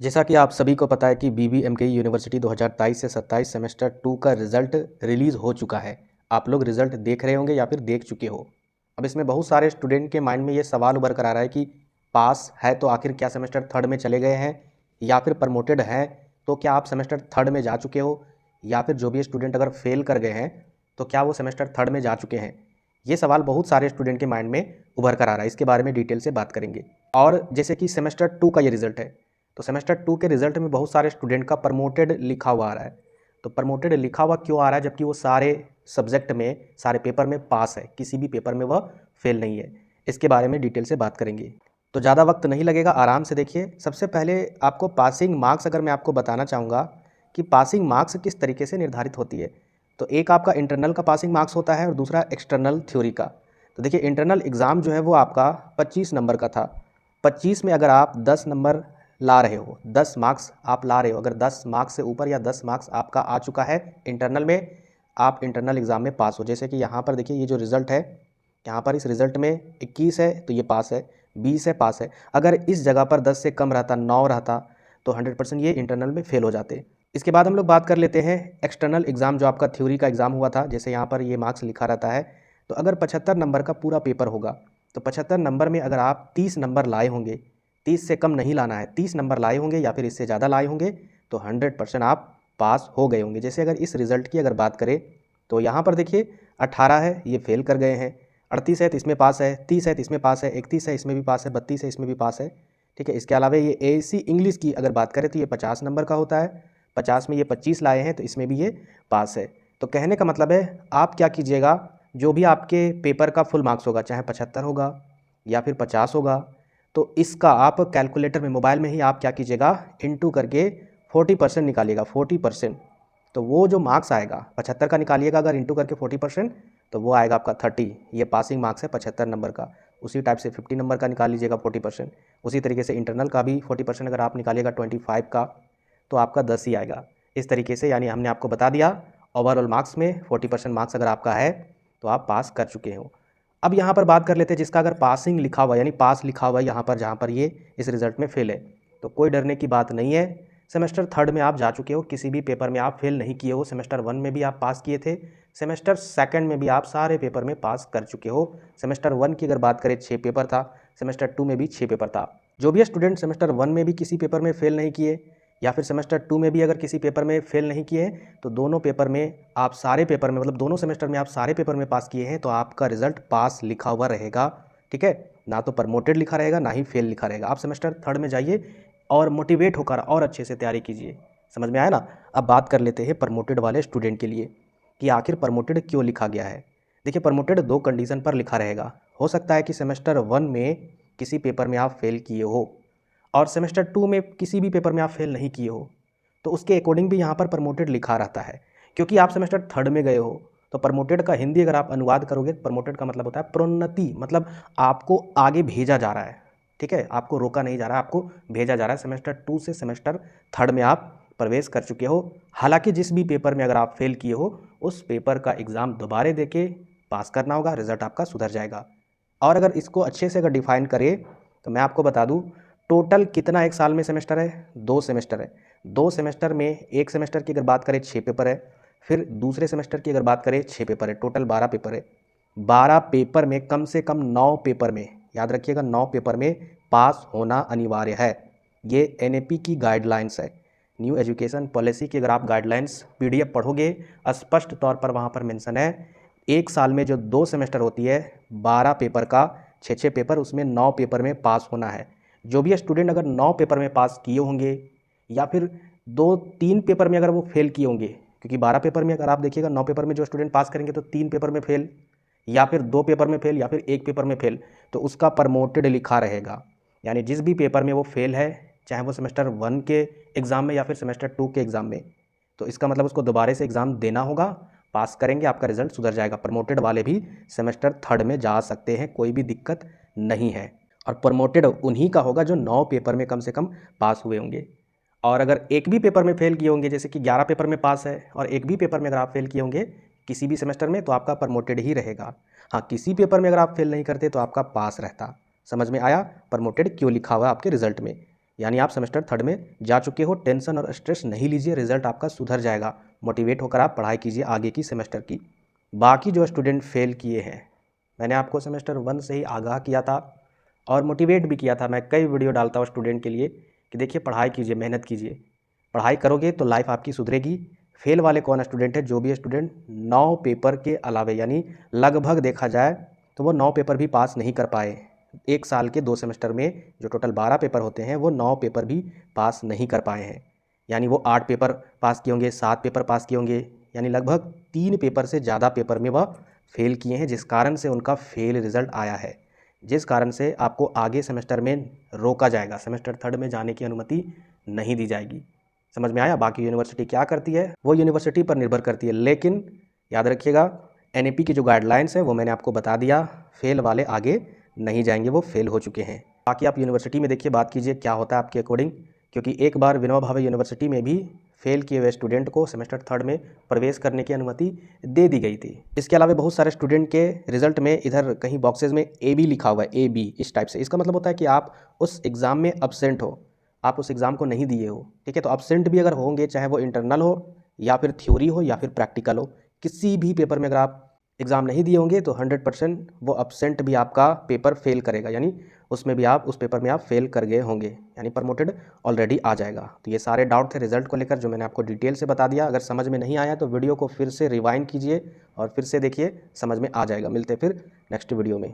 जैसा कि आप सभी को पता है कि बीबीएमकेई यूनिवर्सिटी 2023 से 27 सेमेस्टर 2 का रिज़ल्ट रिलीज़ हो चुका है। आप लोग रिज़ल्ट देख रहे होंगे या फिर देख चुके हो। अब इसमें बहुत सारे स्टूडेंट के माइंड में ये सवाल उभर कर आ रहा है कि पास है तो आखिर क्या सेमेस्टर थर्ड में चले गए हैं, या फिर प्रमोटेड हैं तो क्या आप सेमेस्टर थर्ड में जा चुके हो, या फिर जो भी स्टूडेंट अगर फेल कर गए हैं तो क्या वो सेमेस्टर थर्ड में जा चुके हैं। ये सवाल बहुत सारे स्टूडेंट के माइंड में उभर कर आ रहा है। इसके बारे में डिटेल से बात करेंगे। और जैसे कि सेमेस्टर 2 का ये रिज़ल्ट है, तो सेमेस्टर 2 के रिज़ल्ट में बहुत सारे स्टूडेंट का प्रमोटेड लिखा हुआ आ रहा है। तो प्रमोटेड लिखा हुआ क्यों आ रहा है, जबकि वो सारे सब्जेक्ट में, सारे पेपर में पास है, किसी भी पेपर में वह फेल नहीं है। इसके बारे में डिटेल से बात करेंगे। तो ज़्यादा वक्त नहीं लगेगा, आराम से देखिए। सबसे पहले आपको पासिंग मार्क्स अगर मैं आपको बताना चाहूँगा कि पासिंग मार्क्स किस तरीके से निर्धारित होती है। तो एक आपका इंटरनल का पासिंग मार्क्स होता है और दूसरा एक्सटर्नल थ्योरी का। तो देखिए, इंटरनल एग्ज़ाम जो है वो आपका 25 नंबर का था। 25 में अगर आप 10 नंबर ला रहे हो, 10 मार्क्स आप ला रहे हो, अगर 10 मार्क्स से ऊपर या 10 मार्क्स आपका आ चुका है इंटरनल में, आप इंटरनल एग्ज़ाम में पास हो। जैसे कि यहाँ पर देखिए, ये जो रिज़ल्ट है, यहाँ पर इस रिज़ल्ट में 21 है तो ये पास है, 20 है पास है। अगर इस जगह पर 10 से कम रहता, 9 रहता, तो 100% ये इंटरनल में फेल हो जाते। इसके बाद हम लोग बात कर लेते हैं एक्सटर्नल एग्ज़ाम, जो आपका थ्योरी का एग्ज़ाम हुआ था। जैसे यहाँ पर ये मार्क्स लिखा रहता है, तो अगर 75 नंबर का पूरा पेपर होगा, तो 75 नंबर में अगर आप 30 नंबर लाए होंगे, 30 से कम नहीं लाना है, 30 नंबर लाए होंगे या फिर इससे ज़्यादा लाए होंगे, तो 100% आप पास हो गए होंगे। जैसे अगर इस रिज़ल्ट की अगर बात करें, तो यहाँ पर देखिए 18 है, ये फेल कर गए हैं। 38 है तो इसमें पास है, 30 है तो इसमें पास है, 31 है इसमें भी पास है, 32 है इसमें भी पास है। ठीक है। इसके अलावा ये एएससी इंग्लिश की अगर बात करें तो ये 50 नंबर का होता है। 50 में ये 25 लाए हैं तो इसमें भी ये पास है। तो कहने का मतलब है, आप क्या कीजिएगा, जो भी आपके पेपर का फुल मार्क्स होगा, चाहे 75 होगा या फिर 50 होगा, तो इसका आप कैलकुलेटर में, मोबाइल में ही आप क्या कीजिएगा, इंटू करके 40% निकालिएगा। 40%, तो वो जो मार्क्स आएगा 75 का निकालिएगा अगर इंटू करके 40%, तो वो आएगा आपका 30। ये पासिंग मार्क्स है 75 नंबर का। उसी टाइप से 50 नंबर का निकाल लीजिएगा 40%। उसी तरीके से इंटरनल का भी 40% अगर आप निकालिएगा 25 का, तो आपका 10 ही आएगा। इस तरीके से, यानी हमने आपको बता दिया, ओवरऑल मार्क्स में 40% मार्क्स अगर आपका है तो आप पास कर चुके हो। अब यहाँ पर बात कर लेते हैं जिसका अगर पासिंग लिखा हुआ, यानी पास लिखा हुआ है यहाँ पर, जहाँ पर ये इस रिज़ल्ट में फेल है, तो कोई डरने की बात नहीं है। सेमेस्टर थर्ड में आप जा चुके हो, किसी भी पेपर में आप फेल नहीं किए हो। सेमेस्टर 1 में भी आप पास किए थे, सेमेस्टर सेकंड में भी आप सारे पेपर में पास कर चुके हो। सेमेस्टर 1 की अगर बात करें 6 पेपर था, सेमेस्टर 2 में भी 6 पेपर था। जो भी स्टूडेंट सेमेस्टर 1 में भी किसी पेपर में फेल नहीं किए, या फिर सेमेस्टर 2 में भी अगर किसी पेपर में फेल नहीं किए हैं, तो दोनों पेपर में आप सारे पेपर में, मतलब दोनों सेमेस्टर में आप सारे पेपर में पास किए हैं, तो आपका रिजल्ट पास लिखा हुआ रहेगा। ठीक है, ना तो प्रमोटेड लिखा रहेगा, ना ही फेल लिखा रहेगा। आप सेमेस्टर थर्ड में जाइए और मोटिवेट होकर और अच्छे से तैयारी कीजिए। समझ में आया ना। अब बात कर लेते हैं प्रमोटेड वाले स्टूडेंट के लिए कि आखिर प्रमोटेड क्यों लिखा गया है। देखिए, प्रमोटेड 2 कंडीशन पर लिखा रहेगा। हो सकता है कि सेमेस्टर 1 में किसी पेपर में आप फेल किए हो और सेमेस्टर 2 में किसी भी पेपर में आप फेल नहीं किए हो, तो उसके अकॉर्डिंग भी यहाँ पर प्रमोटेड लिखा रहता है। क्योंकि आप सेमेस्टर थर्ड में गए हो, तो प्रमोटेड का हिंदी अगर आप अनुवाद करोगे, प्रमोटेड का मतलब होता है प्रोन्नति, मतलब आपको आगे भेजा जा रहा है। ठीक है, आपको रोका नहीं जा रहा है, आपको भेजा जा रहा है। सेमेस्टर 2 से सेमेस्टर थर्ड में आप प्रवेश कर चुके हो। हालांकि जिस भी पेपर में अगर आप फेल किए हो, उस पेपर का एग्ज़ाम दोबारा दे के पास करना होगा, रिजल्ट आपका सुधर जाएगा। और अगर इसको अच्छे से अगर डिफाइन करें, तो मैं आपको बता दूं, टोटल कितना एक साल में सेमेस्टर है, 2 सेमेस्टर है। 2 सेमेस्टर में, एक सेमेस्टर की अगर बात करें 6 पेपर है, फिर दूसरे सेमेस्टर की अगर बात करें 6 पेपर है, टोटल 12 पेपर है। 12 पेपर में कम से कम 9 पेपर में, याद रखिएगा, 9 पेपर में पास होना अनिवार्य है। ये एनएपी की गाइडलाइंस है, न्यू एजुकेशन पॉलिसी की। अगर आप गाइडलाइंस पीडीएफ पढ़ोगे, स्पष्ट तौर पर वहाँ पर मेंशन है, एक साल में जो 2 सेमेस्टर होती है, 12 पेपर का 6-6 पेपर, उसमें 9 पेपर में पास होना है। जो भी स्टूडेंट अगर 9 पेपर में पास किए होंगे, या फिर 2-3 पेपर में अगर वो फेल किए होंगे, क्योंकि 12 पेपर में अगर आप देखिएगा, 9 पेपर में जो स्टूडेंट पास करेंगे तो 3 पेपर में फेल, या फिर 2 पेपर में फेल, या फिर 1 पेपर में फेल, तो उसका प्रमोटेड लिखा रहेगा। यानी जिस भी पेपर में वो फेल है, चाहे वो सेमेस्टर 1 के एग्ज़ाम में या फिर सेमेस्टर 2 के एग्ज़ाम में, तो इसका मतलब उसको दोबारा से एग्ज़ाम देना होगा। पास करेंगे, आपका रिजल्ट सुधर जाएगा। प्रमोटेड वाले भी सेमेस्टर थर्ड में जा सकते हैं, कोई भी दिक्कत नहीं है। और प्रमोटेड उन्हीं का होगा जो 9 पेपर में कम से कम पास हुए होंगे। और अगर एक भी पेपर में फेल किए होंगे, जैसे कि 11 पेपर में पास है और एक भी पेपर में अगर आप फेल किए होंगे किसी भी सेमेस्टर में, तो आपका प्रमोटेड ही रहेगा। हाँ, किसी पेपर में अगर आप फेल नहीं करते तो आपका पास रहता। समझ में आया प्रमोटेड क्यों लिखा हुआ है आपके रिजल्ट में। यानी आप सेमेस्टर थर्ड में जा चुके हो। टेंशन और स्ट्रेस नहीं लीजिए, रिजल्ट आपका सुधर जाएगा। मोटिवेट होकर आप पढ़ाई कीजिए आगे की सेमेस्टर की। बाकी जो स्टूडेंट फेल किए हैं, मैंने आपको सेमेस्टर 1 से ही आगाह किया था और मोटिवेट भी किया था। मैं कई वीडियो डालता हूँ स्टूडेंट के लिए कि देखिए पढ़ाई कीजिए, मेहनत कीजिए, पढ़ाई करोगे तो लाइफ आपकी सुधरेगी। फेल वाले कौन स्टूडेंट है? जो भी स्टूडेंट 9 पेपर के अलावे, यानी लगभग देखा जाए तो वो 9 पेपर भी पास नहीं कर पाए। एक साल के 2 सेमेस्टर में जो टोटल 12 पेपर होते हैं वो 9 पेपर भी पास नहीं कर पाए हैं। यानी वो 8 पेपर पास किए होंगे, 7 पेपर पास किए होंगे, यानी लगभग 3 पेपर से ज़्यादा पेपर में वह फेल किए हैं, जिस कारण से उनका फेल रिजल्ट आया है, जिस कारण से आपको आगे सेमेस्टर में रोका जाएगा। सेमेस्टर थर्ड में जाने की अनुमति नहीं दी जाएगी। समझ में आया? बाकी यूनिवर्सिटी क्या करती है वो यूनिवर्सिटी पर निर्भर करती है, लेकिन याद रखिएगा एनईपी की जो गाइडलाइंस है वो मैंने आपको बता दिया। फेल वाले आगे नहीं जाएंगे, वो फेल हो चुके हैं। बाकी आप यूनिवर्सिटी में देखिए, बात कीजिए क्या होता है आपके अकॉर्डिंग, क्योंकि एक बार विनोबा भावे यूनिवर्सिटी में भी फेल किए हुए स्टूडेंट को सेमेस्टर थर्ड में प्रवेश करने की अनुमति दे दी गई थी। इसके अलावा बहुत सारे स्टूडेंट के रिजल्ट में इधर कहीं बॉक्सेस में AB लिखा हुआ है, AB इस टाइप से। इसका मतलब होता है कि आप उस एग्ज़ाम में अब्सेंट हो, आप उस एग्ज़ाम को नहीं दिए हो। ठीक है, तो अब्सेंट भी अगर होंगे, चाहे वो इंटरनल हो या फिर थ्योरी हो या फिर प्रैक्टिकल हो, किसी भी पेपर में अगर आप एग्ज़ाम नहीं दिए होंगे तो 100% वो अब्सेंट भी आपका पेपर फेल करेगा, यानी उसमें भी आप, उस पेपर में आप फेल कर गए होंगे, यानी प्रमोटेड ऑलरेडी आ जाएगा। तो ये सारे डाउट थे रिजल्ट को लेकर जो मैंने आपको डिटेल से बता दिया। अगर समझ में नहीं आया तो वीडियो को फिर से रिवाइंड कीजिए और फिर से देखिए, समझ में आ जाएगा। मिलते फिर नेक्स्ट वीडियो में।